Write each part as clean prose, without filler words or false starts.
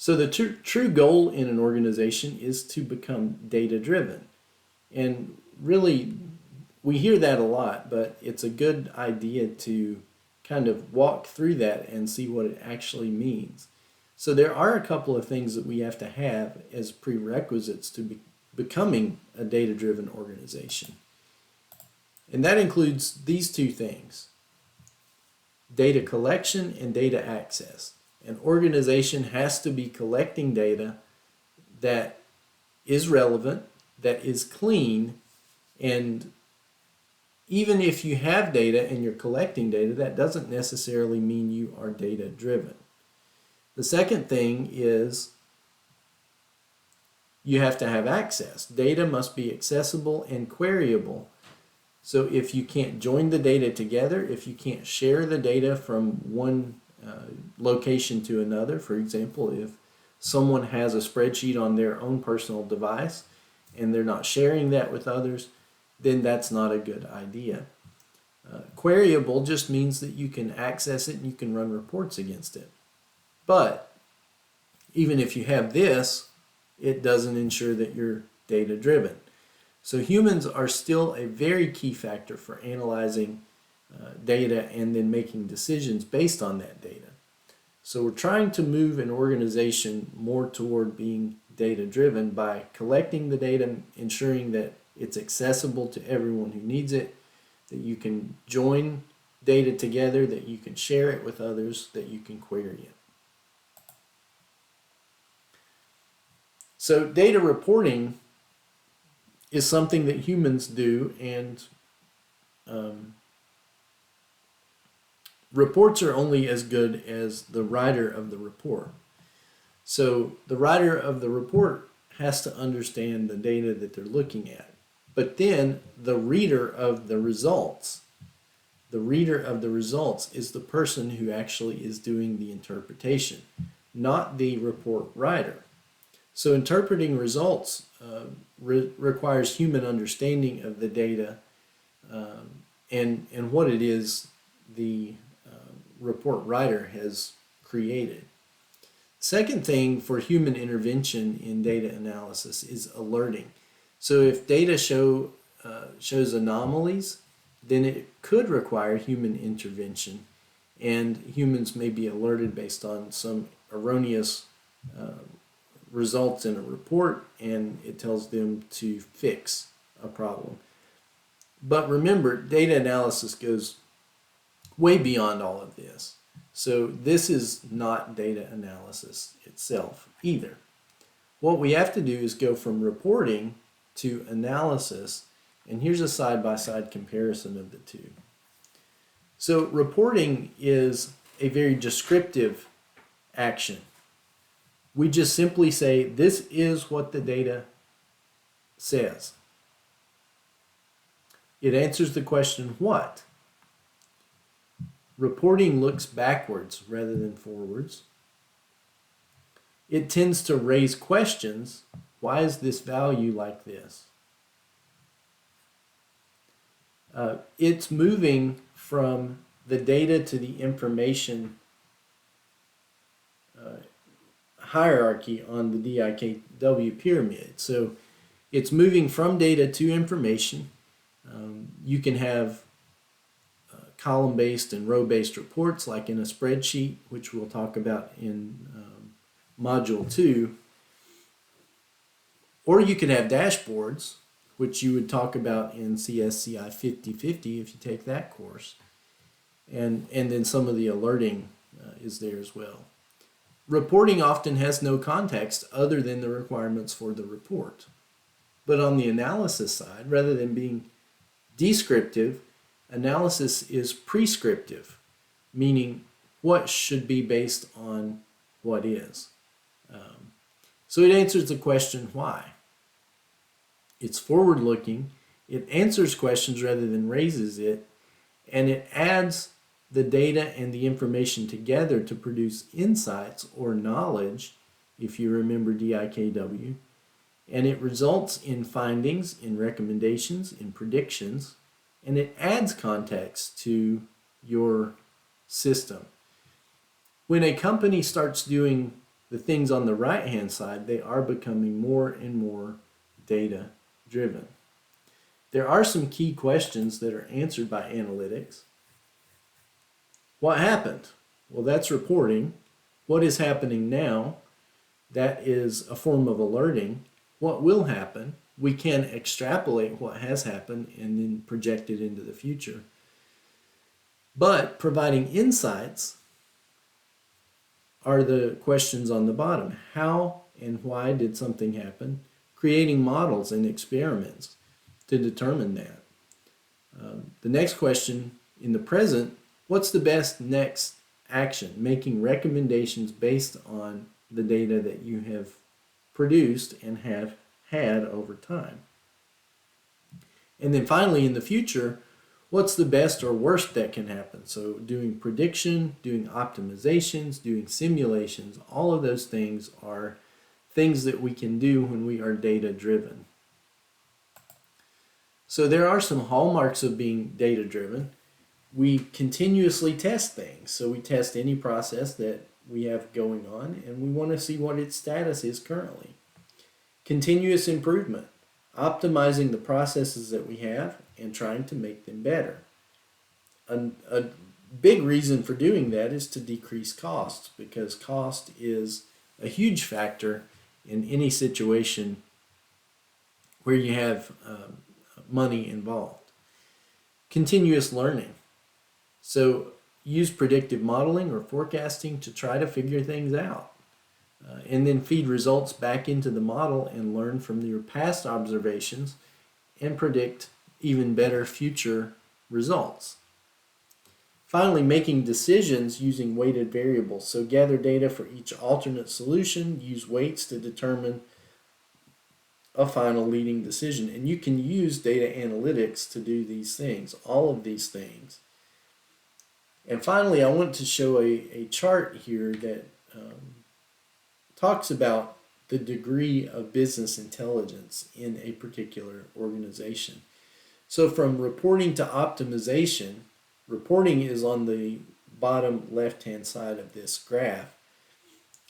So the true goal in an organization is to become data-driven. And really, we hear that a lot, but it's a good idea to kind of walk through that and see what it actually means. So there are a couple of things that we have to have as prerequisites to becoming a data-driven organization. And that includes these two things: data collection and data access. An organization has to be collecting data that is relevant, that is clean, and even if you have data and you're collecting data, that doesn't necessarily mean you are data-driven. The second thing is you have to have access. Data must be accessible and queryable. So if you can't join the data together, if you can't share the data from one location to another, for example, if someone has a spreadsheet on their own personal device and they're not sharing that with others, then that's not a good idea. Queryable just means that you can access it and you can run reports against it. But even if you have this, it doesn't ensure that you're data-driven. So humans are still a very key factor for analyzing data and then making decisions based on that data. So we're trying to move an organization more toward being data-driven by collecting the data, ensuring that it's accessible to everyone who needs it, that you can join data together, that you can share it with others, that you can query it. So data reporting is something that humans do, and reports are only as good as the writer of the report. So the writer of the report has to understand the data that they're looking at. But then the reader of the results is the person who actually is doing the interpretation, not the report writer. So interpreting results requires human understanding of the data and what it is the report writer has created. Second thing for human intervention in data analysis is alerting. So if data shows anomalies, then it could require human intervention, and humans may be alerted based on some erroneous results in a report, and it tells them to fix a problem. But remember, data analysis goes way beyond all of this. So this is not data analysis itself either. What we have to do is go from reporting to analysis, and here's a side-by-side comparison of the two. So reporting is a very descriptive action. We just simply say, this is what the data says. It answers the question, what? Reporting looks backwards rather than forwards. It tends to raise questions. Why is this value like this? It's moving from the data to the information hierarchy on the DIKW pyramid. So it's moving from data to information. You can have column-based and row-based reports like in a spreadsheet, which we'll talk about in Module 2. Or you could have dashboards, which you would talk about in CSCI 5050 if you take that course. And then some of the alerting is there as well. Reporting often has no context other than the requirements for the report. But on the analysis side, rather than being descriptive, analysis is prescriptive, meaning what should be based on what is. So it answers the question, why? It's forward-looking, it answers questions rather than raises it, and it adds the data and the information together to produce insights or knowledge, if you remember DIKW, and it results in findings, in recommendations, in predictions, and it adds context to your system. When a company starts doing the things on the right-hand side, they are becoming more and more data-driven. There are some key questions that are answered by analytics. What happened? Well, that's reporting. What is happening now? That is a form of alerting. What will happen? We can extrapolate what has happened and then project it into the future. But providing insights are the questions on the bottom. How and why did something happen? Creating models and experiments to determine that. The next question in the present, what's the best next action? Making recommendations based on the data that you have produced and have had over time. And then finally, in the future, what's the best or worst that can happen? So doing prediction, doing optimizations, doing simulations, all of those things are things that we can do when we are data driven. So there are some hallmarks of being data driven. We continuously test things. So we test any process that we have going on and we want to see what its status is currently. Continuous improvement, optimizing the processes that we have and trying to make them better. A big reason for doing that is to decrease costs, because cost is a huge factor in any situation where you have money involved. Continuous learning. So use predictive modeling or forecasting to try to figure things out. And then feed results back into the model and learn from your past observations and predict even better future results. Finally, making decisions using weighted variables. So gather data for each alternate solution, use weights to determine a final leading decision. And you can use data analytics to do these things, all of these things. And finally, I want to show a chart here that talks about the degree of business intelligence in a particular organization. So from reporting to optimization, reporting is on the bottom left-hand side of this graph.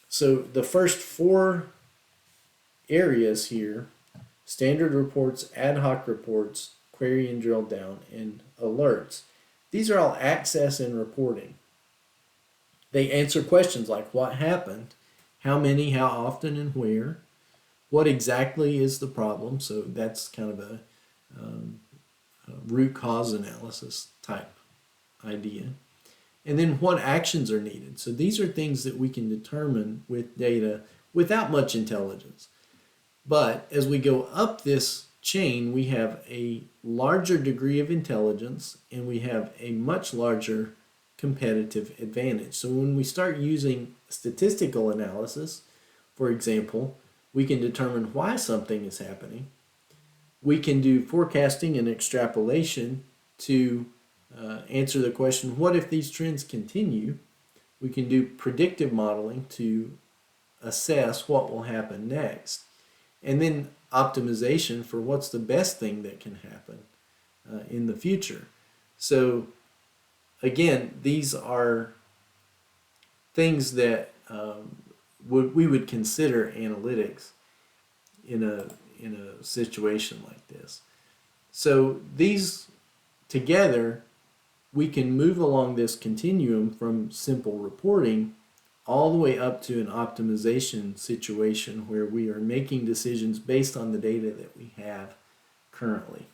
So the first four areas here, standard reports, ad hoc reports, query and drill down, and alerts. These are all access and reporting. They answer questions like what happened, how many, how often, and where. What exactly is the problem? So that's kind of a root cause analysis type idea. And then what actions are needed. So these are things that we can determine with data without much intelligence. But as we go up this chain, we have a larger degree of intelligence and we have a much larger competitive advantage. So when we start using statistical analysis, for example, we can determine why something is happening. We can do forecasting and extrapolation to answer the question, what if these trends continue? We can do predictive modeling to assess what will happen next. And then optimization for what's the best thing that can happen in the future. So again, these are things that we would consider analytics in a situation like this. So these together, we can move along this continuum from simple reporting all the way up to an optimization situation where we are making decisions based on the data that we have currently.